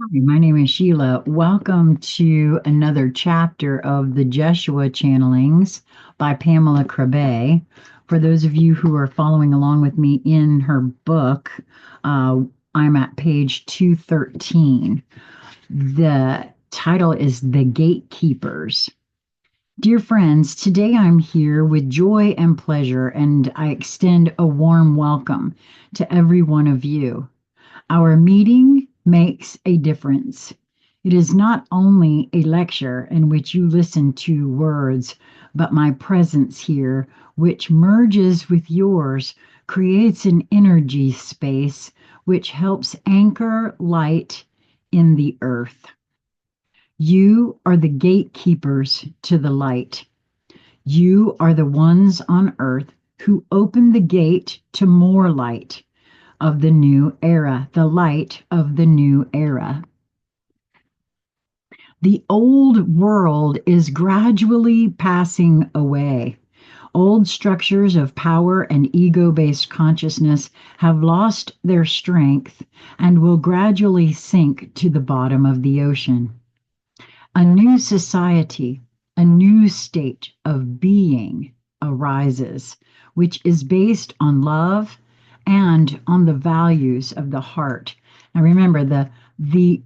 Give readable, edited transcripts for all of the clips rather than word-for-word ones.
Hi, my name is Sheila. Welcome to another chapter of the Jeshua channelings by Pamela Kribbe. For those of you who are following along with me in her book, uh, I'm at page 213. The title is The Gatekeepers. Dear friends, today I'm here with joy and pleasure, and I extend a warm welcome to every one of you. Our meeting makes a difference. It is not only a lecture in which you listen to words, but my presence here, which merges with yours, creates an energy space which helps anchor light in the earth. You are the gatekeepers to the light. You are the ones on earth who open the gate to more light of the new era, the light of the new era. The old world is gradually passing away. Old structures of power and ego based consciousness have lost their strength and will gradually sink to the bottom of the ocean. A new society, a new state of being arises, which is based on love and on the values of the heart. Now remember, the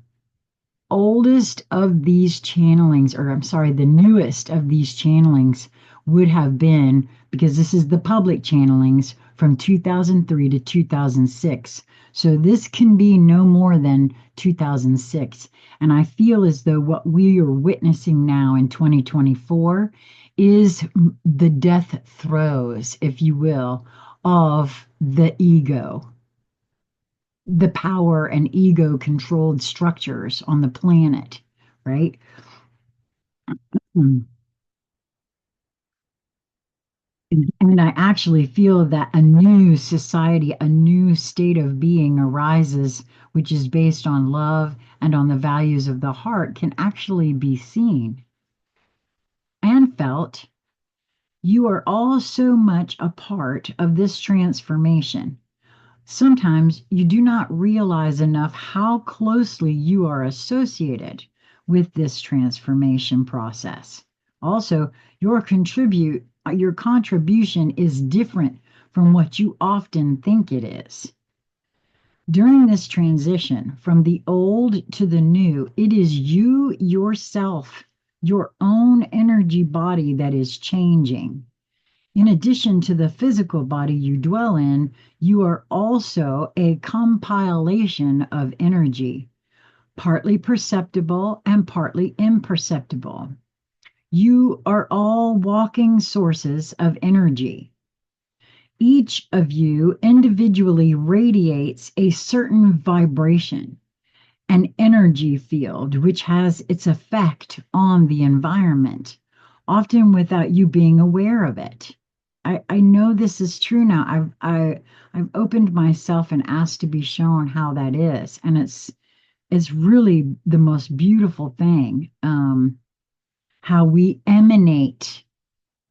oldest of these channelings, or I'm sorry, the newest of these channelings would have been, because this is the public channelings from 2003 to 2006. So this can be no more than 2006. And I feel as though what we are witnessing now in 2024 is the death throes, if you will, of the ego, the power and ego controlled structures on the planet, right? Mm. And I actually feel that a new society, a new state of being arises, which is based on love and on the values of the heart, can actually be seen and felt. You are all so much a part of this transformation. Sometimes you do not realize enough how closely you are associated with this transformation process. Also, your contribution is different from what you often think it is. During this transition from the old to the new, it is you yourself, your own energy body that is changing. In addition to the physical body you dwell in, you are also a compilation of energy, partly perceptible and partly imperceptible. You are all walking sources of energy. Each of you individually radiates a certain vibration, an energy field, which has its effect on the environment, often without you being aware of it. I know this is true now. I've opened myself and asked to be shown how that is, and it's really the most beautiful thing. How we emanate,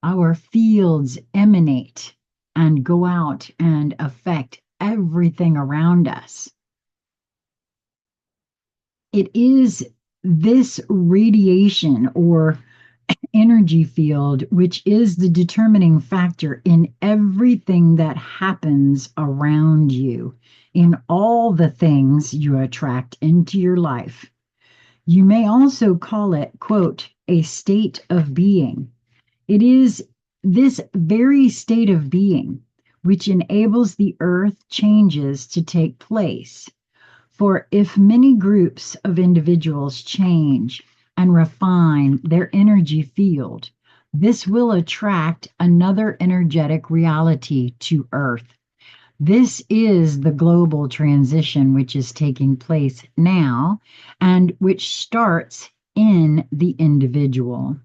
our fields emanate and go out and affect everything around us. It is this radiation or energy field, which is the determining factor in everything that happens around you, in all the things you attract into your life. You may also call it, quote, a state of being. It is this very state of being which enables the earth changes to take place. For if many groups of individuals change and refine their energy field, this will attract another energetic reality to Earth. This is the global transition which is taking place now and which starts in the individual.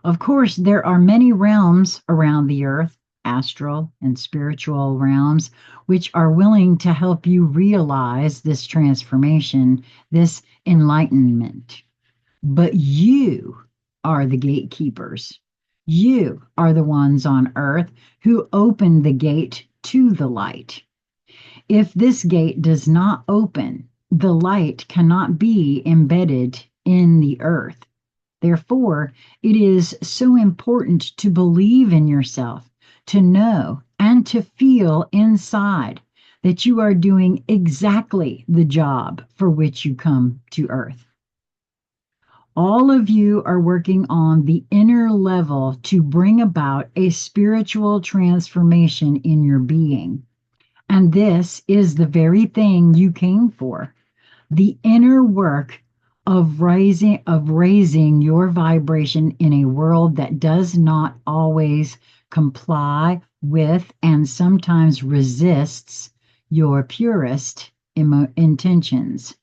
Of course, there are many realms around the earth, astral and spiritual realms, which are willing to help you realize this transformation, this enlightenment. But you are the gatekeepers. You are the ones on earth who open the gate to the light. If this gate does not open, the light cannot be embedded in the earth. Therefore, it is so important to believe in yourself, to know and to feel inside that you are doing exactly the job for which you come to earth. All of you are working on the inner level to bring about a spiritual transformation in your being. And this is the very thing you came for, the inner work of raising your vibration in a world that does not always comply with and sometimes resists your purest intentions.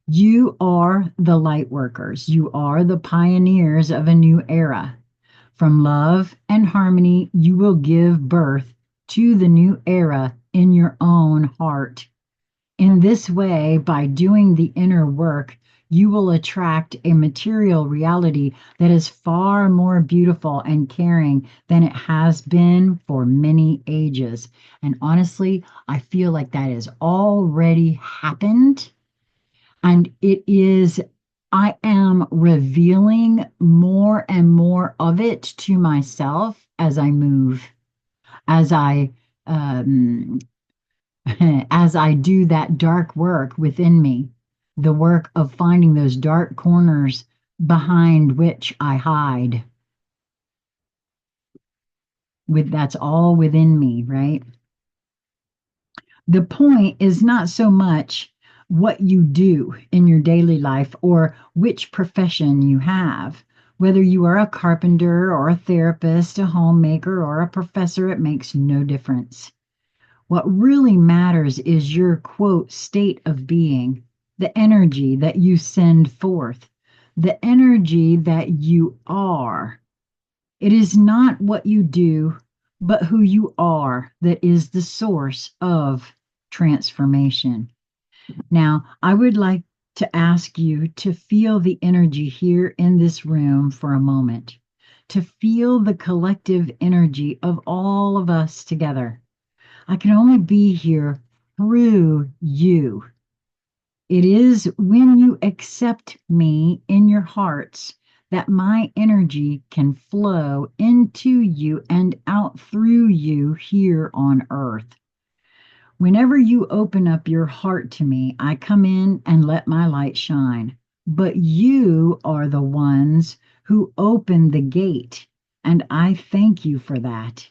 You are the light workers. You are the pioneers of a new era. From love and harmony, you will give birth to the new era in your own heart. In this way, by doing the inner work, you will attract a material reality that is far more beautiful and caring than it has been for many ages. And honestly, I feel like that has already happened. And I am revealing more and more of it to myself as I move, as I um, as I do that dark work within me, the work of finding those dark corners behind which I hide. That's all within me, right? The point is not so much what you do in your daily life or which profession you have. Whether you are a carpenter or a therapist, a homemaker, or a professor, it makes no difference. What really matters is your quote state of being, the energy that you send forth, the energy that you are. It is not what you do, but who you are that is the source of transformation. Now, I would like to ask you to feel the energy here in this room for a moment, to feel the collective energy of all of us together. I can only be here through you. It is when you accept me in your hearts that my energy can flow into you and out through you here on earth. Whenever you open up your heart to me, I come in and let my light shine. But you are the ones who open the gate, and I thank you for that.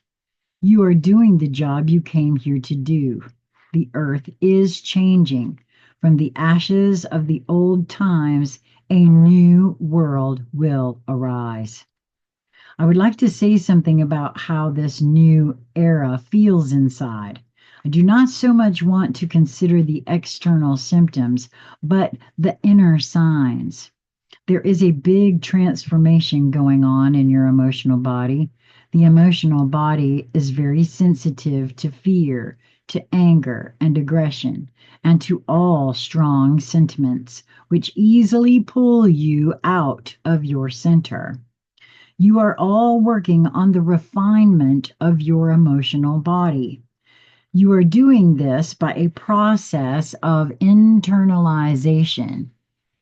You are doing the job you came here to do. The earth is changing. From the ashes of the old times, a new world will arise. I would like to say something about how this new era feels inside. I do not so much want to consider the external symptoms, but the inner signs. There is a big transformation going on in your emotional body. The emotional body is very sensitive to fear, to anger and aggression, and to all strong sentiments, which easily pull you out of your center. You are all working on the refinement of your emotional body. You are doing this by a process of internalization,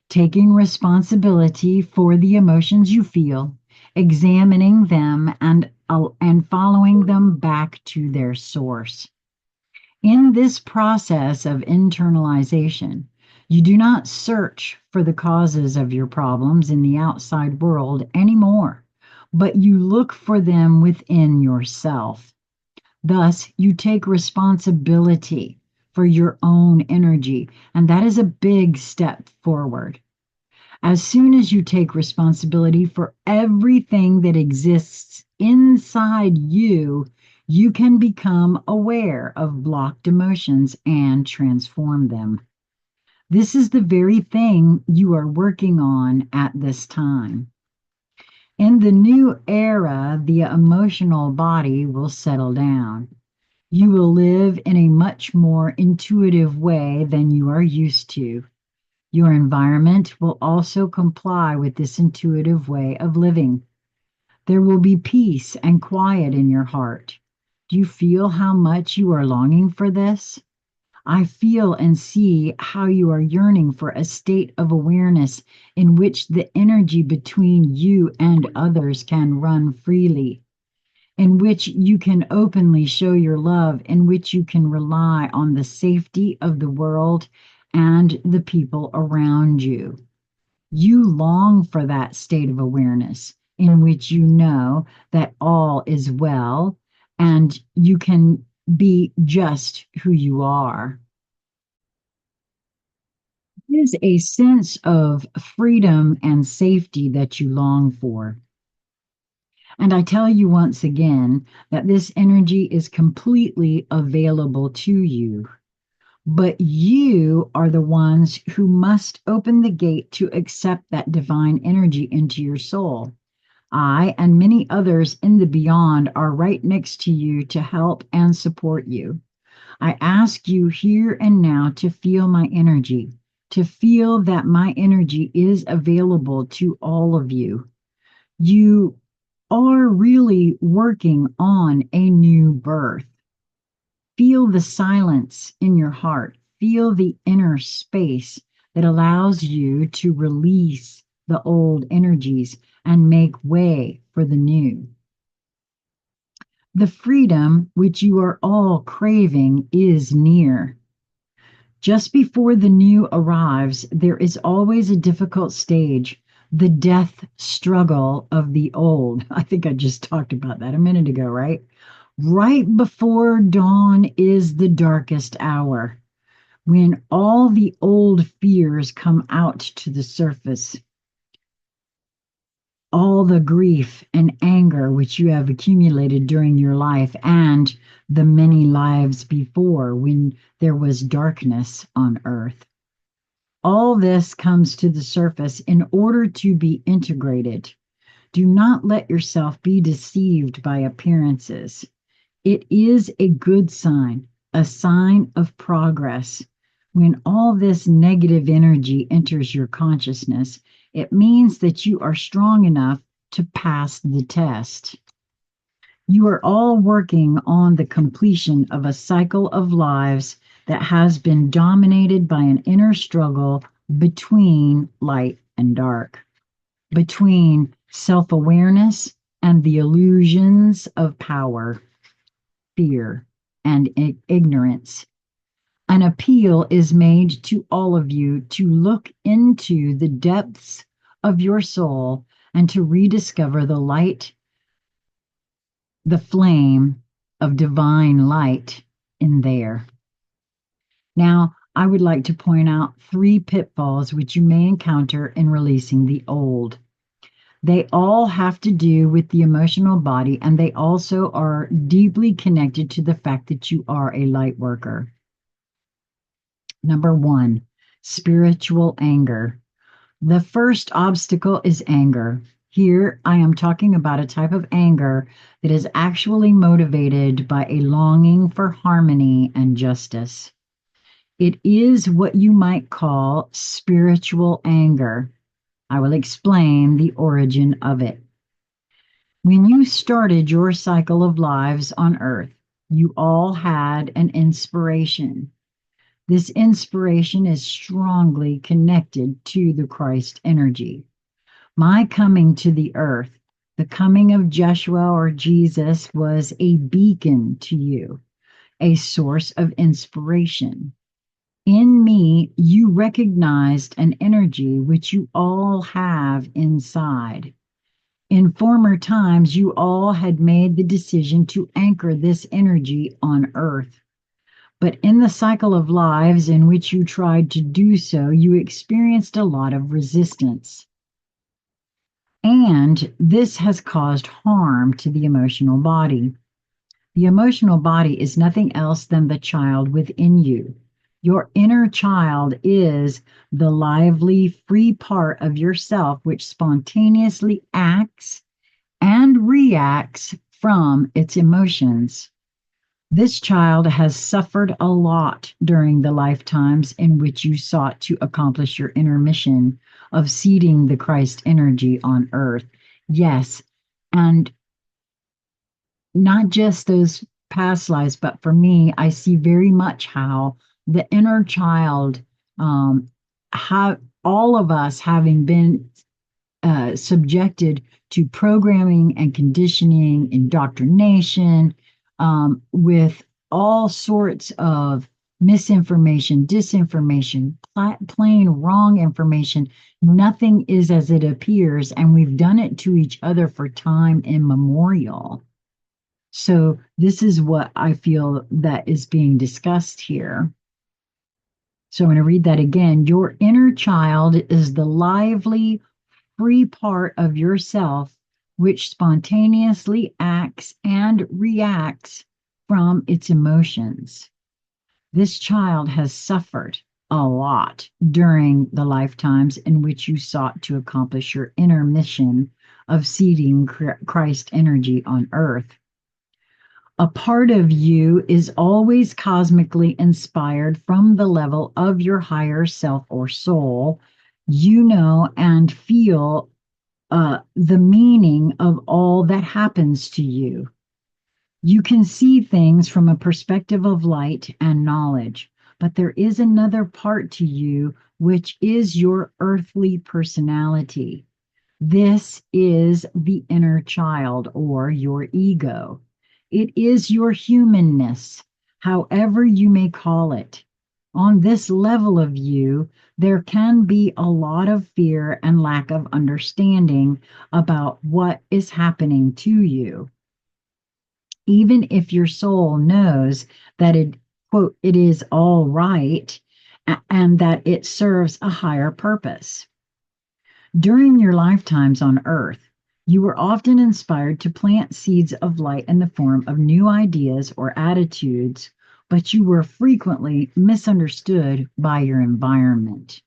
taking responsibility for the emotions you feel, examining them, and following them back to their source. In this process of internalization, you do not search for the causes of your problems in the outside world anymore, but you look for them within yourself. Thus, you take responsibility for your own energy, and that is a big step forward. As soon as you take responsibility for everything that exists inside you, you can become aware of blocked emotions and transform them. This is the very thing you are working on at this time. In the new era, the emotional body will settle down. You will live in a much more intuitive way than you are used to. Your environment will also comply with this intuitive way of living. There will be peace and quiet in your heart. Do you feel how much you are longing for this? I feel and see how you are yearning for a state of awareness in which the energy between you and others can run freely, in which you can openly show your love, in which you can rely on the safety of the world and the people around you. You long for that state of awareness in which you know that all is well and you can be just who you are. It is a sense of freedom and safety that you long for. And I tell you once again that this energy is completely available to you. But you are the ones who must open the gate to accept that divine energy into your soul. I and many others in the beyond are right next to you to help and support you. I ask you here and now to feel my energy, to feel that my energy is available to all of you. You are really working on a new birth. Feel the silence in your heart. Feel the inner space that allows you to release the old energies and make way for the new. The freedom which you are all craving is near. Just before the new arrives, there is always a difficult stage, the death struggle of the old. I think I just talked about that a minute ago, right? Right before dawn is the darkest hour, when all the old fears come out to the surface. All the grief and anger which you have accumulated during your life and the many lives before when there was darkness on earth. All this comes to the surface in order to be integrated. Do not let yourself be deceived by appearances. It is a good sign, a sign of progress. When all this negative energy enters your consciousness, it means that you are strong enough to pass the test. You are all working on the completion of a cycle of lives that has been dominated by an inner struggle between light and dark, between self awareness and the illusions of power, fear, and ignorance. An appeal is made to all of you to look into the depths of your soul and to rediscover the light, the flame of divine light in there. Now, I would like to point out 3 pitfalls which you may encounter in releasing the old. They all have to do with the emotional body, and they also are deeply connected to the fact that you are a light worker. Number 1, spiritual anger. The first obstacle is anger. Here, I am talking about a type of anger that is actually motivated by a longing for harmony and justice. It is what you might call spiritual anger. I will explain the origin of it. When you started your cycle of lives on earth, you all had an inspiration. This inspiration is strongly connected to the Christ energy. My coming to the earth, the coming of Jeshua or Jesus, was a beacon to you, a source of inspiration. In me, you recognized an energy which you all have inside. In former times, you all had made the decision to anchor this energy on earth. But in the cycle of lives in which you tried to do so, you experienced a lot of resistance. And this has caused harm to the emotional body. The emotional body is nothing else than the child within you. Your inner child is the lively, free part of yourself which spontaneously acts and reacts from its emotions. This child has suffered a lot during the lifetimes in which you sought to accomplish your inner mission of seeding the Christ energy on earth. Yes, and not just those past lives, but for me, I see very much how the inner child, have all of us having been subjected to programming and conditioning, indoctrination, with all sorts of misinformation, disinformation, plain wrong information. Nothing is as it appears, and we've done it to each other for time immemorial. So this is what I feel that is being discussed here. So I'm going to read that again. Your inner child is the lively, free part of yourself which spontaneously acts and reacts from its emotions. This child has suffered a lot during the lifetimes in which you sought to accomplish your inner mission of seeding Christ energy on earth. A part of you is always cosmically inspired from the level of your higher self or soul. You know and feel the meaning of all that happens to you. You can see things from a perspective of light and knowledge, but there is another part to you which is your earthly personality. This is the inner child or your ego. It is your humanness, however you may call it. On this level of you, there can be a lot of fear and lack of understanding about what is happening to you. Even if your soul knows that it, quote, it is all right and that it serves a higher purpose. During your lifetimes on earth, you were often inspired to plant seeds of light in the form of new ideas or attitudes, but you were frequently misunderstood by your environment.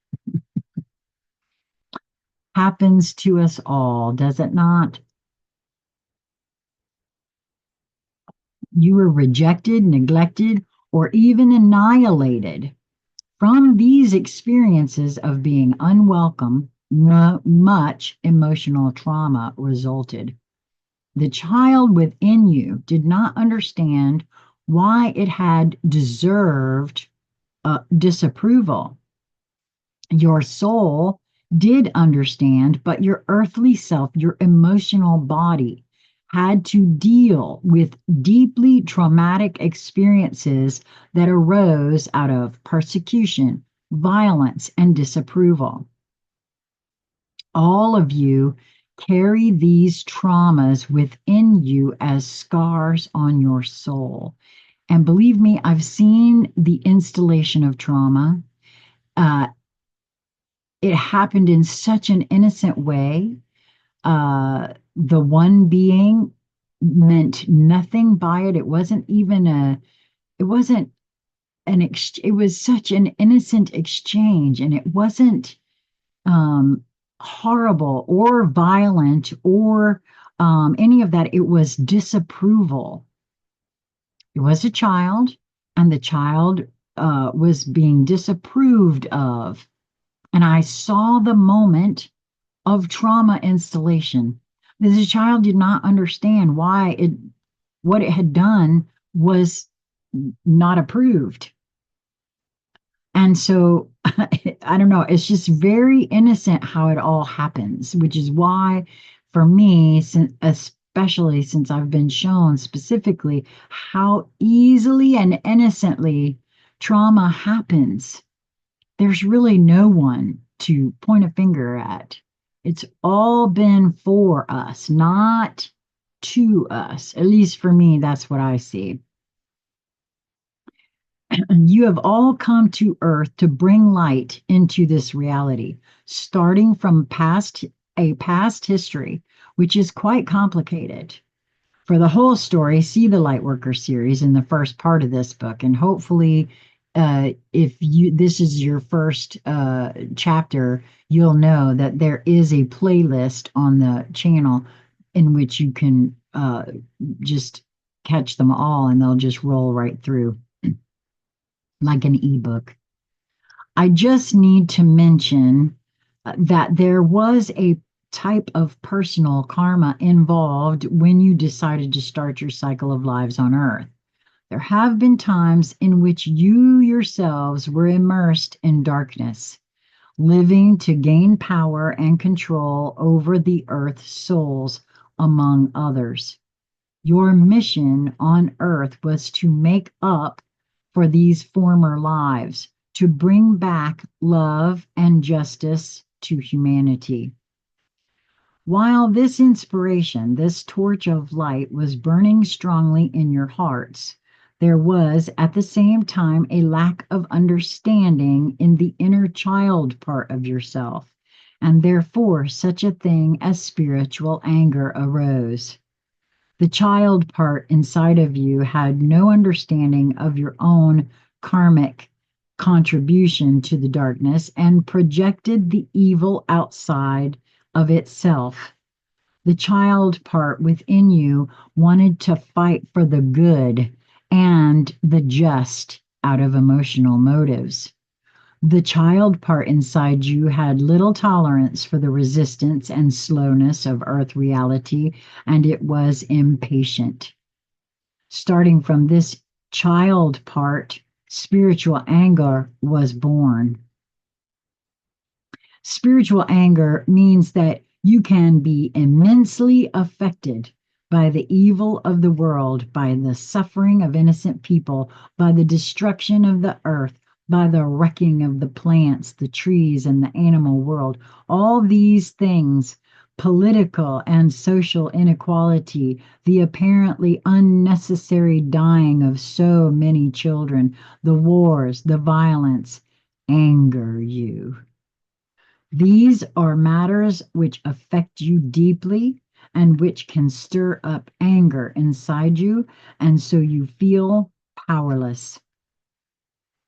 Happens to us all, does it not? You were rejected, neglected, or even annihilated. From these experiences of being unwelcome, much emotional trauma resulted. The child within you did not understand why it had deserved disapproval. Your soul did understand, but your earthly self, your emotional body, had to deal with deeply traumatic experiences that arose out of persecution, violence, and disapproval. All of you carry these traumas within you as scars on your soul. And believe me, I've seen the installation of trauma. It happened in such an innocent way. The one being meant nothing by it. It wasn't even it wasn't it was such an innocent exchange, and it wasn't horrible or violent or any of that. It was disapproval. It was a child, and the child was being disapproved of. And I saw the moment of trauma installation. The child did not understand why what it had done was not approved. And so I don't know, it's just very innocent how it all happens, which is why, for me, especially since I've been shown specifically how easily and innocently trauma happens, there's really no one to point a finger at. It's all been for us, not to us. At least for me, that's what I see. You have all come to earth to bring light into this reality, starting from a past history, which is quite complicated. For the whole story, see the Lightworker series in the first part of this book, and hopefully, if this is your first chapter, you'll know that there is a playlist on the channel in which you can just catch them all, and they'll just roll right through like an ebook. I just need to mention that there was a type of personal karma involved when you decided to start your cycle of lives on Earth. There have been times in which you yourselves were immersed in darkness, living to gain power and control over the earth's souls, among others. Your mission on earth was to make up for these former lives, to bring back love and justice to humanity. While this inspiration, this torch of light, was burning strongly in your hearts, there was at the same time a lack of understanding in the inner child part of yourself, and therefore such a thing as spiritual anger arose. The child part inside of you had no understanding of your own karmic contribution to the darkness and projected the evil outside of itself. The child part within you wanted to fight for the good and the just out of emotional motives. The child part inside you had little tolerance for the resistance and slowness of earth reality, and it was impatient. Starting from this child part, spiritual anger was born. Spiritual anger means that you can be immensely affected by the evil of the world, by the suffering of innocent people, by the destruction of the earth, by the wrecking of the plants, the trees, and the animal world. All these things, political and social inequality, the apparently unnecessary dying of so many children, the wars, the violence, anger you. These are matters which affect you deeply and which can stir up anger inside you, and so you feel powerless.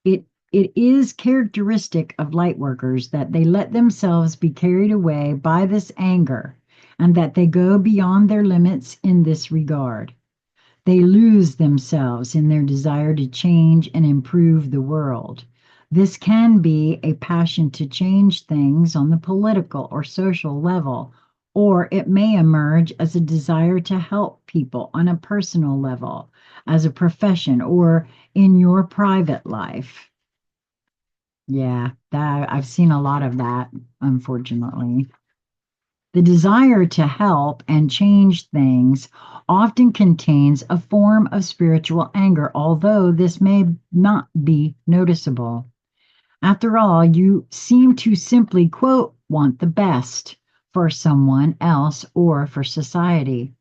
It is characteristic of light workers that they let themselves be carried away by this anger and that they go beyond their limits in this regard. They lose themselves in their desire to change and improve the world. This can be a passion to change things on the political or social level, or it may emerge as a desire to help people on a personal level, as a profession, or in your private life. Yeah, I've seen a lot of that, unfortunately. The desire to help and change things often contains a form of spiritual anger, although this may not be noticeable. After all, you seem to simply, quote, want the best for someone else or for society.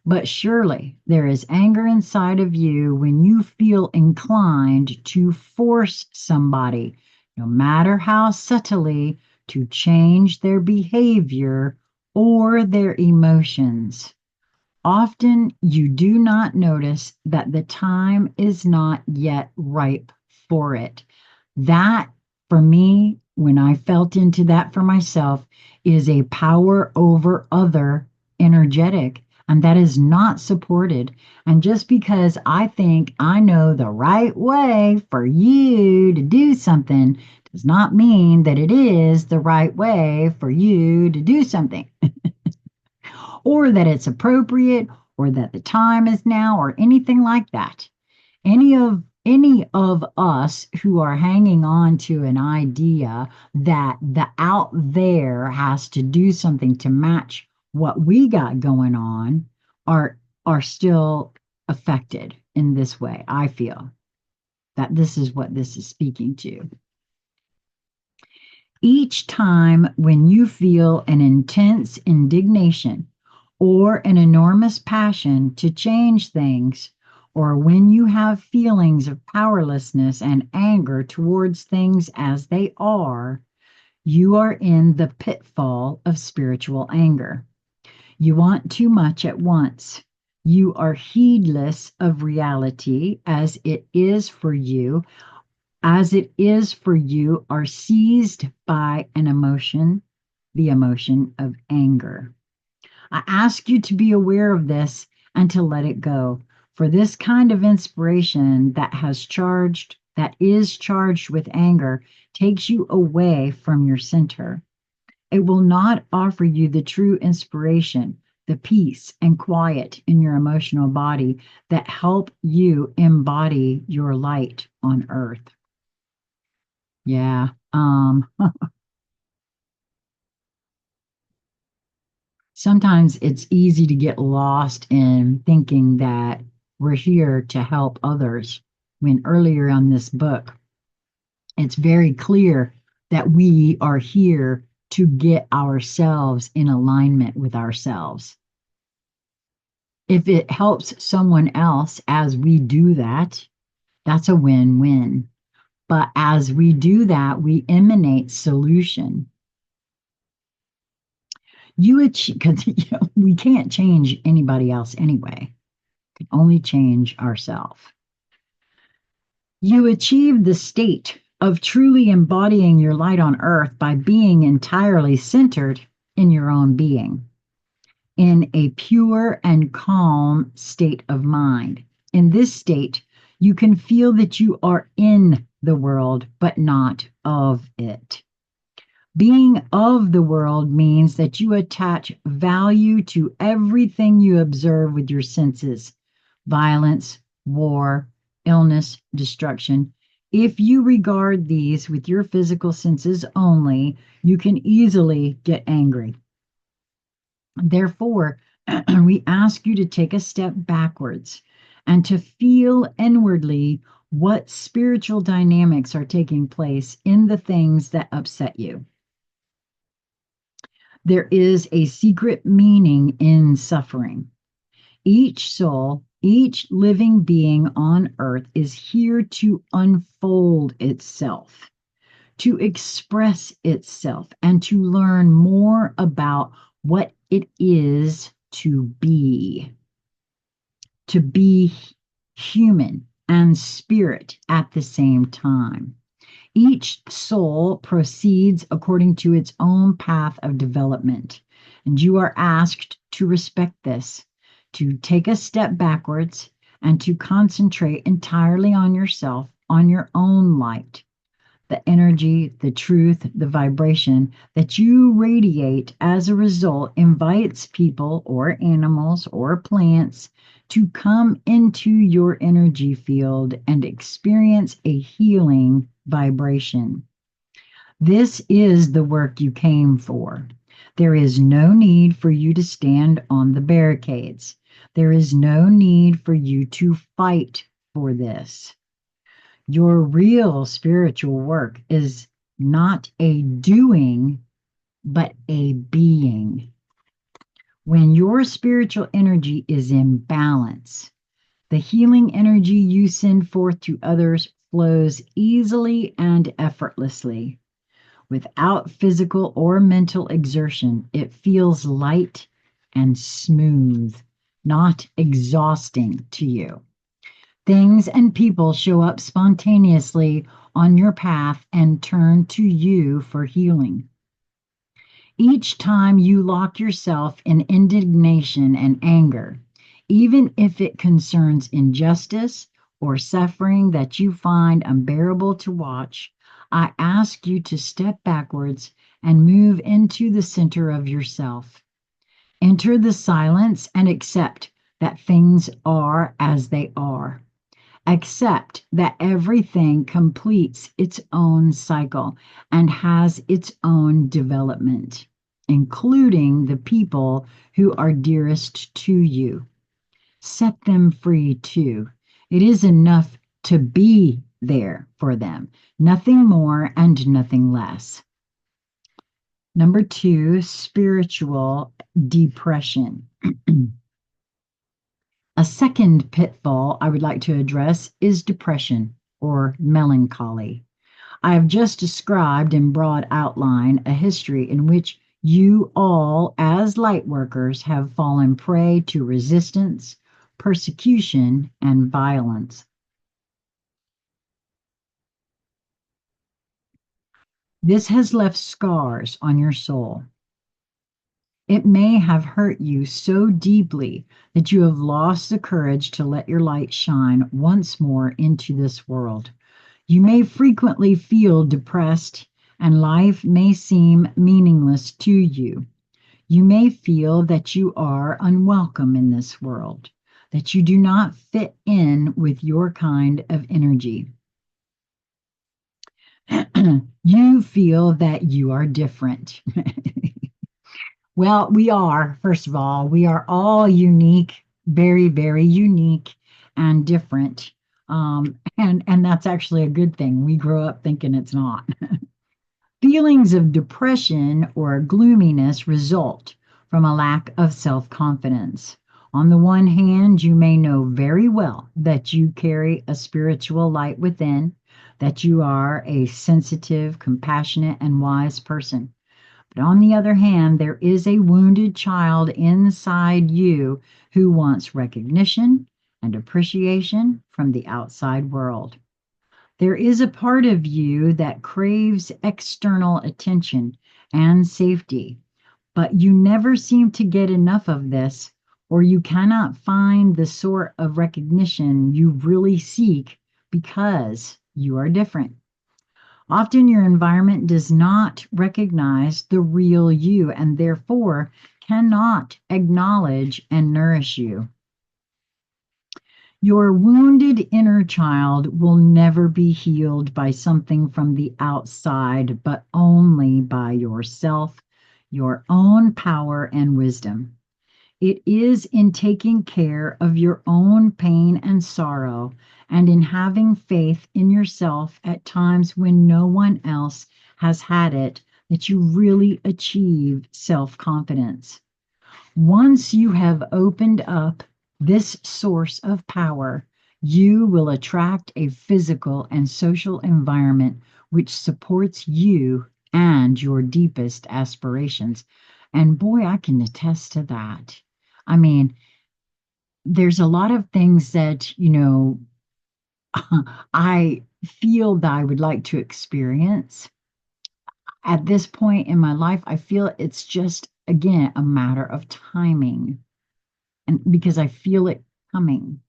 But surely there is anger inside of you when you feel inclined to force somebody, no matter how subtly, to change their behavior or their emotions. Often you do not notice that the time is not yet ripe for it. That, for me, when I felt into that for myself, is a power over other energetic, and that is not supported. And just because I think I know the right way for you to do something does not mean that it is the right way for you to do something, or that it's appropriate, or that the time is now, or anything like that. Any of us who are hanging on to an idea that the out there has to do something to match what we got going on are still affected in this way. I feel that this is what this is speaking to. Each time when you feel an intense indignation or an enormous passion to change things, or when you have feelings of powerlessness and anger towards things as they are, you are in the pitfall of spiritual anger. You want too much at once. You are heedless of reality as it is for you, are seized by an emotion, the emotion of anger. I ask you to be aware of this and to let it go. For this kind of inspiration that is charged with anger takes you away from your center. It will not offer you the true inspiration, the peace and quiet in your emotional body that help you embody your light on earth. Yeah. Sometimes it's easy to get lost in thinking that we're here to help others, when earlier on this book, it's very clear that we are here to get ourselves in alignment with ourselves. If it helps someone else as we do that, that's a win-win. But as we do that, we emanate solution. You achieve, because we can't change anybody else anyway. We can only change ourselves. You achieve the state of truly embodying your light on earth by being entirely centered in your own being, in a pure and calm state of mind. In this state, you can feel that you are in the world, but not of it. Being of the world means that you attach value to everything you observe with your senses: violence, war, illness, destruction. If you regard these with your physical senses only, you can easily get angry. Therefore, we ask you to take a step backwards and to feel inwardly what spiritual dynamics are taking place in the things that upset you. There is a secret meaning in suffering. Each soul, each living being on earth is here to unfold itself, to express itself, and to learn more about what it is to be human and spirit at the same time. Each soul proceeds according to its own path of development, and you are asked to respect this, to take a step backwards, and to concentrate entirely on yourself, on your own light. The energy, the truth, the vibration that you radiate as a result invites people or animals or plants to come into your energy field and experience a healing vibration. This is the work you came for. There is no need for you to stand on the barricades. There is no need for you to fight for this. Your real spiritual work is not a doing, but a being. When your spiritual energy is in balance, the healing energy you send forth to others flows easily and effortlessly. Without physical or mental exertion, it feels light and smooth, not exhausting to you. Things and people show up spontaneously on your path and turn to you for healing. Each time you lock yourself in indignation and anger, even if it concerns injustice or suffering that you find unbearable to watch, I ask you to step backwards and move into the center of yourself. Enter the silence and accept that things are as they are. Accept that everything completes its own cycle and has its own development, including the people who are dearest to you. Set them free too. It is enough to be there for them, nothing more and nothing less. Number 2, spiritual depression. A second pitfall I would like to address is depression or melancholy. I have just described in broad outline a history in which you all, as light workers, have fallen prey to resistance, persecution, and violence. This has left scars on your soul. It may have hurt you so deeply that you have lost the courage to let your light shine once more into this world. You may frequently feel depressed, and life may seem meaningless to you. You may feel that you are unwelcome in this world, that you do not fit in with your kind of energy. You feel that you are different. Well, we are, first of all, we are all unique, very, very unique and different. And that's actually a good thing. We grow up thinking it's not. Feelings of depression or gloominess result from a lack of self confidence. On the one hand, you may know very well that you carry a spiritual light within, that you are a sensitive, compassionate, and wise person. But on the other hand, there is a wounded child inside you who wants recognition and appreciation from the outside world. There is a part of you that craves external attention and safety, but you never seem to get enough of this, or you cannot find the sort of recognition you really seek because you are different. Often your environment does not recognize the real you and therefore cannot acknowledge and nourish you. Your wounded inner child will never be healed by something from the outside, but only by yourself, your own power and wisdom. It is in taking care of your own pain and sorrow and in having faith in yourself at times when no one else has had it that you really achieve self-confidence. Once you have opened up this source of power, you will attract a physical and social environment which supports you and your deepest aspirations. And boy, I can attest to that. I mean, there's a lot of things that, I feel that I would like to experience. At this point in my life, I feel it's just, again, a matter of timing. And because I feel it coming.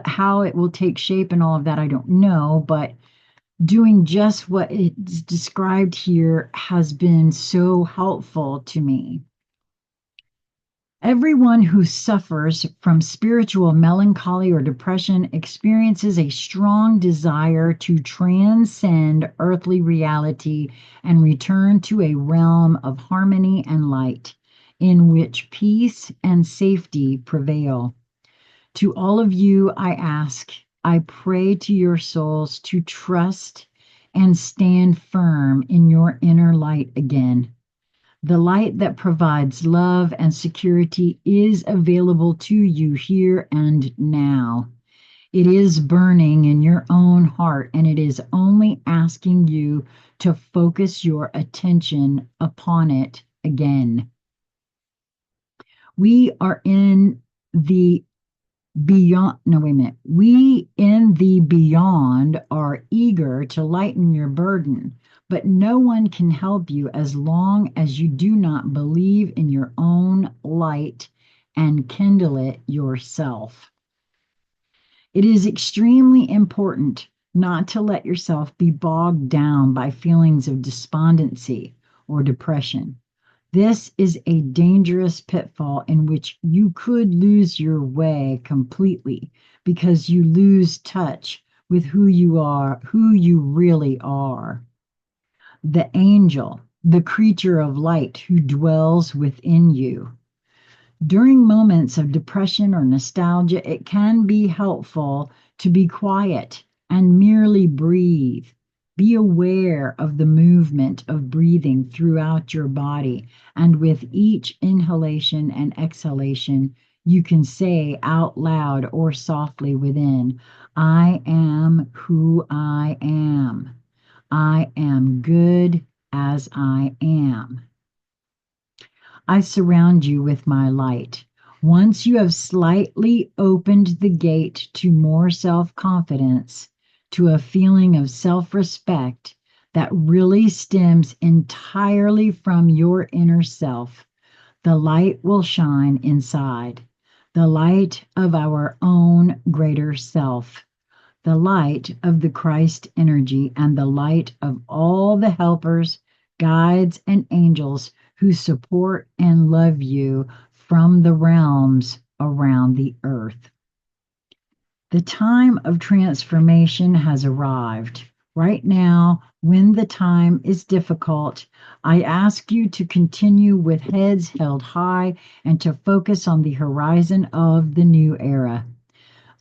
How it will take shape and all of that, I don't know, but doing just what is described here has been so helpful to me. Everyone who suffers from spiritual melancholy or depression experiences a strong desire to transcend earthly reality and return to a realm of harmony and light in which peace and safety prevail. To all of you, I pray to your souls to trust and stand firm in your inner light again. The light that provides love and security is available to you here and now. It is burning in your own heart, and it is only asking you to focus your attention upon it again. We are in the beyond, no, wait a minute. We in the beyond are eager to lighten your burden, but no one can help you as long as you do not believe in your own light and kindle it yourself. It is extremely important not to let yourself be bogged down by feelings of despondency or depression. This is a dangerous pitfall in which you could lose your way completely because you lose touch with who you are, who you really are. The angel, the creature of light who dwells within you. During moments of depression or nostalgia, it can be helpful to be quiet and merely breathe. Be aware of the movement of breathing throughout your body, and with each inhalation and exhalation, you can say out loud or softly within, I am who I am. I am good as I am. I surround you with my light. Once you have slightly opened the gate to more self-confidence, to a feeling of self-respect that really stems entirely from your inner self, the light will shine inside. The light of our own greater self. The light of the Christ energy and the light of all the helpers guides, and angels who support and love you from the realms around the earth. The time of transformation has arrived. Right now, when the time is difficult, I ask you to continue with heads held high and to focus on the horizon of the new era.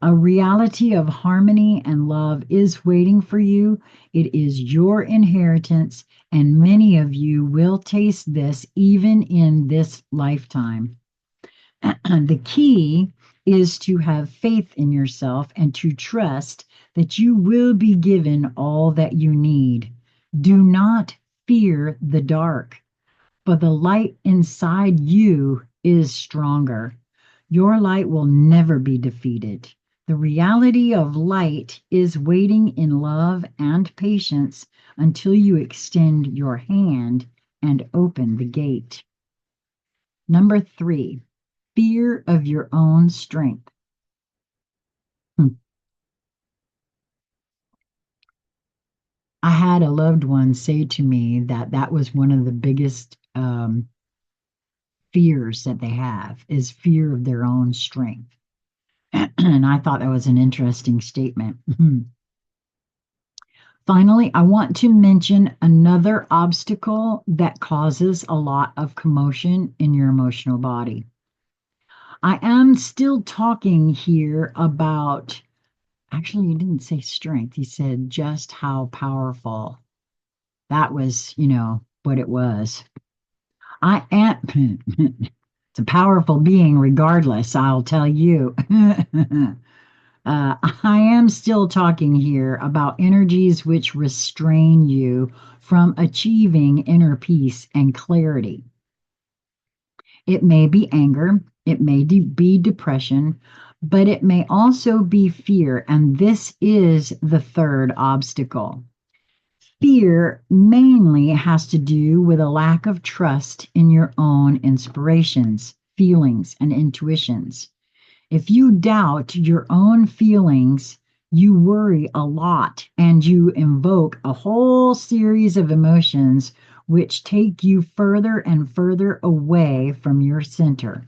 A reality of harmony and love is waiting for you. It is your inheritance, and many of you will taste this even in this lifetime. The key is to have faith in yourself and to trust that you will be given all that you need. Do not fear the dark, for the light inside you is stronger. Your light will never be defeated. The reality of light is waiting in love and patience until you extend your hand and open the gate. Number 3, fear of your own strength. I had a loved one say to me that that was one of the biggest fears that they have is fear of their own strength. And I thought that was an interesting statement. Finally, I want to mention another obstacle that causes a lot of commotion in your emotional body. I am still talking here about, actually, he didn't say strength. He said just how powerful. That was, what it was. I am, it's a powerful being regardless, I'll tell you. I am still talking here about energies which restrain you from achieving inner peace and clarity. It may be anger, it may be depression, but it may also be fear, and this is the third obstacle. Fear mainly has to do with a lack of trust in your own inspirations, feelings, and intuitions. If you doubt your own feelings, you worry a lot and you invoke a whole series of emotions which take you further and further away from your center.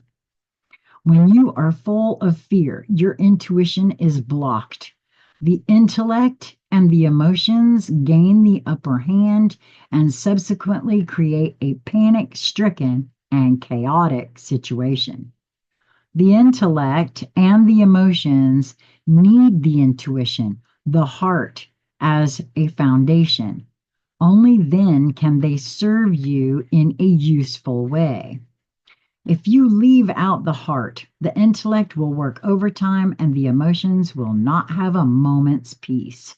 When you are full of fear, your intuition is blocked. The intellect and the emotions gain the upper hand and subsequently create a panic stricken and chaotic situation. The intellect and the emotions need the intuition, the heart, as a foundation. Only then can they serve you in a useful way. If you leave out the heart, the intellect will work overtime and the emotions will not have a moment's peace.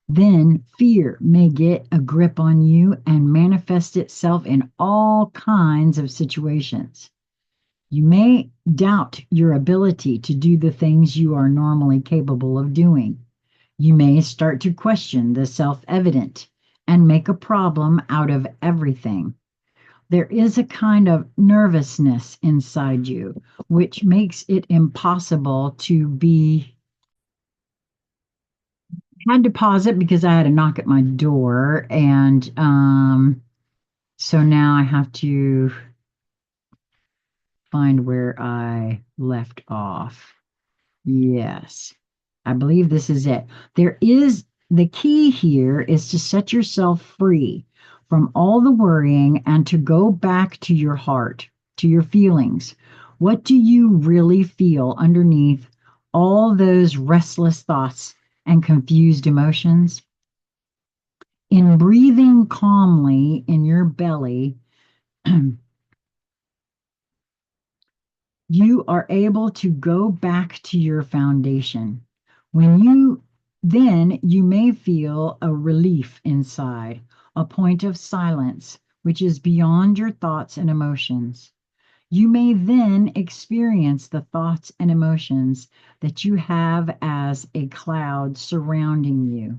Then fear may get a grip on you and manifest itself in all kinds of situations. You may doubt your ability to do the things you are normally capable of doing. You may start to question the self-evident and make a problem out of everything. There is a kind of nervousness inside you, which makes it impossible to be. I had to pause it because I had a knock at my door, and so now I have to find where I left off. Yes, I believe this is it. The key here is to set yourself free from all the worrying and to go back to your heart, to your feelings. What do you really feel underneath all those restless thoughts and confused emotions? In breathing calmly in your belly, you are able to go back to your foundation. Then you may feel a relief inside, a point of silence, which is beyond your thoughts and emotions. You may then experience the thoughts and emotions that you have as a cloud surrounding you,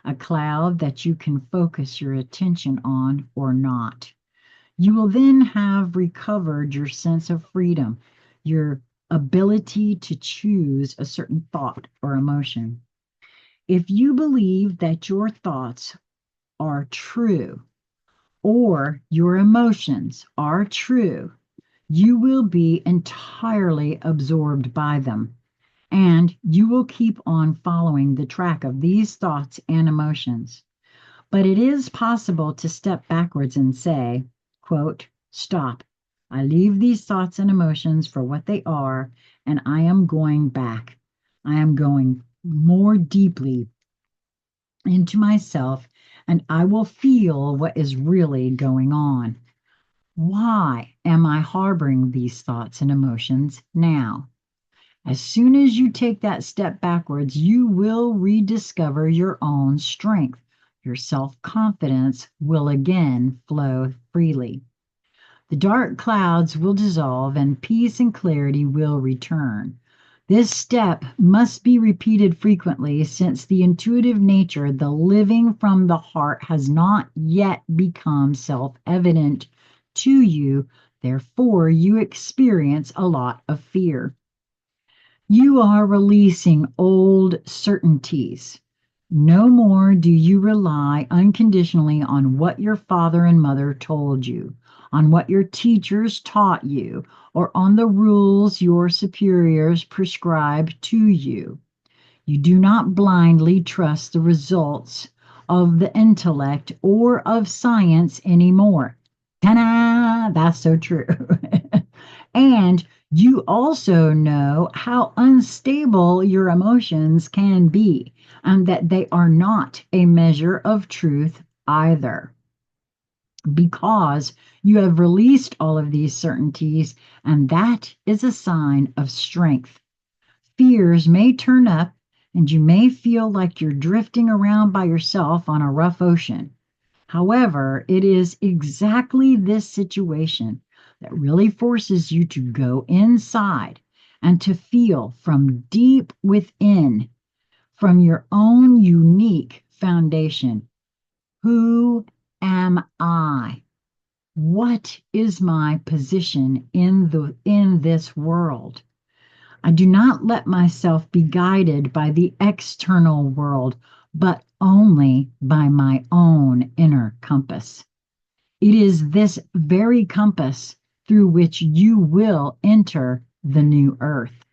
a cloud that you can focus your attention on or not. You will then have recovered your sense of freedom, your ability to choose a certain thought or emotion. If you believe that your thoughts are true, or your emotions are true, you will be entirely absorbed by them, and you will keep on following the track of these thoughts and emotions. But it is possible to step backwards and say, quote, stop. I leave these thoughts and emotions for what they are, and I am going back. I am going more deeply into myself, and I will feel what is really going on. Why am I harboring these thoughts and emotions now? As soon as you take that step backwards, you will rediscover your own strength. Your self-confidence will again flow freely. The dark clouds will dissolve and peace and clarity will return. This step must be repeated frequently since the intuitive nature, the living from the heart, has not yet become self-evident to you. Therefore, you experience a lot of fear. You are releasing old certainties. No more do you rely unconditionally on what your father and mother told you, on what your teachers taught you, or on the rules your superiors prescribe to you. You do not blindly trust the results of the intellect or of science anymore. Ta-da! That's so true. And you also know how unstable your emotions can be, and that they are not a measure of truth either, because you have released all of these certainties, and that is a sign of strength. Fears may turn up, and you may feel like you're drifting around by yourself on a rough ocean. However, it is exactly this situation that really forces you to go inside and to feel from deep within, from your own unique foundation. Who am I? What is my position in this world? I do not let myself be guided by the external world, but only by my own inner compass. It is this very compass through which you will enter the new earth.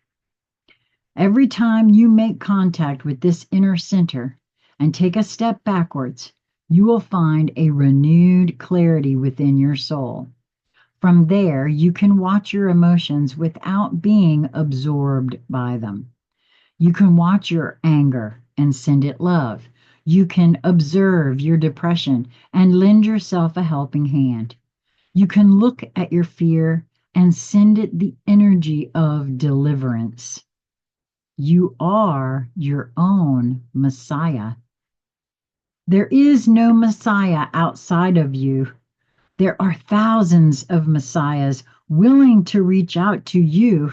Every time you make contact with this inner center and take a step backwards, you will find a renewed clarity within your soul. From there, you can watch your emotions without being absorbed by them. You can watch your anger and send it love. You can observe your depression and lend yourself a helping hand. You can look at your fear and send it the energy of deliverance. You are your own Messiah. There is no Messiah outside of you. There are thousands of Messiahs willing to reach out to you,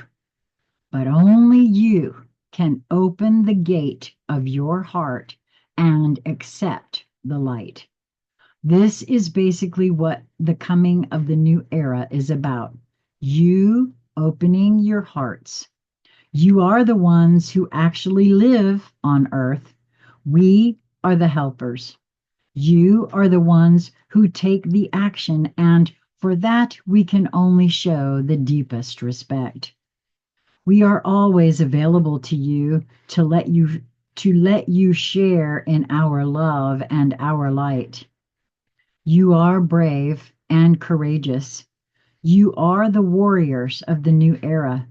but only you can open the gate of your heart and accept the light. This is basically what the coming of the new era is about. You opening your hearts. You are the ones who actually live on earth. We are the helpers. You are the ones who take the action, and for that we can only show the deepest respect. We are always available to you to let you share in our love and our light. You are brave and courageous. You are the warriors of the new era.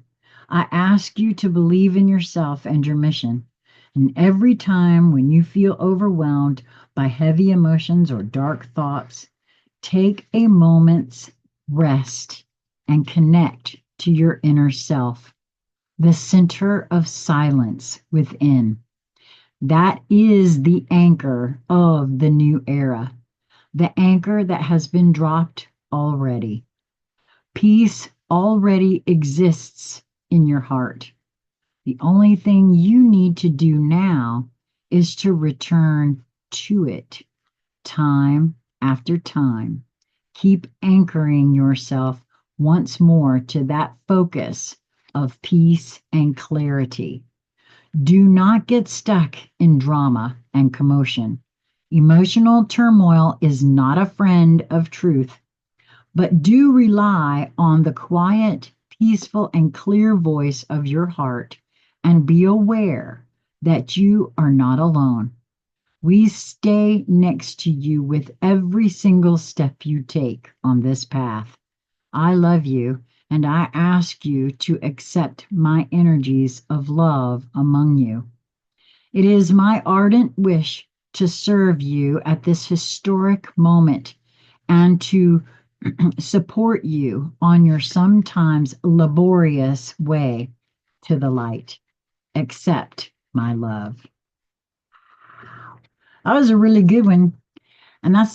I ask you to believe in yourself and your mission. And every time when you feel overwhelmed by heavy emotions or dark thoughts, take a moment's rest and connect to your inner self, the center of silence within. That is the anchor of the new era, the anchor that has been dropped already. Peace already exists in your heart. The only thing you need to do now is to return to it time after time. Keep anchoring yourself once more to that focus of peace and clarity. Do not get stuck in drama and commotion. Emotional turmoil is not a friend of truth, but do rely on the quiet, peaceful, and clear voice of your heart and be aware that you are not alone. We stay next to you with every single step you take on this path. I love you, and I ask you to accept my energies of love among you. It is my ardent wish to serve you at this historic moment and to support you on your sometimes laborious way to the light. Accept my love. That was a really good one. And that's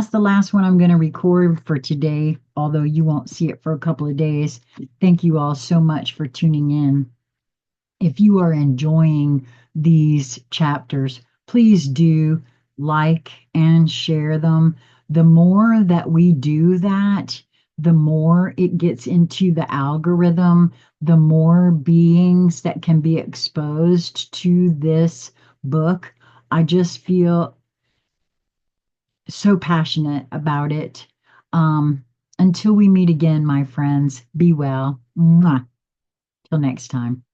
the last one I'm going to record for today, although you won't see it for a couple of days. Thank you all so much for tuning in. If you are enjoying these chapters, please do like and share them. The more that we do that, the more it gets into the algorithm, the more beings that can be exposed to this book. I just feel so passionate about it. Um, until we meet again, my friends, be well. Mwah. Till next time.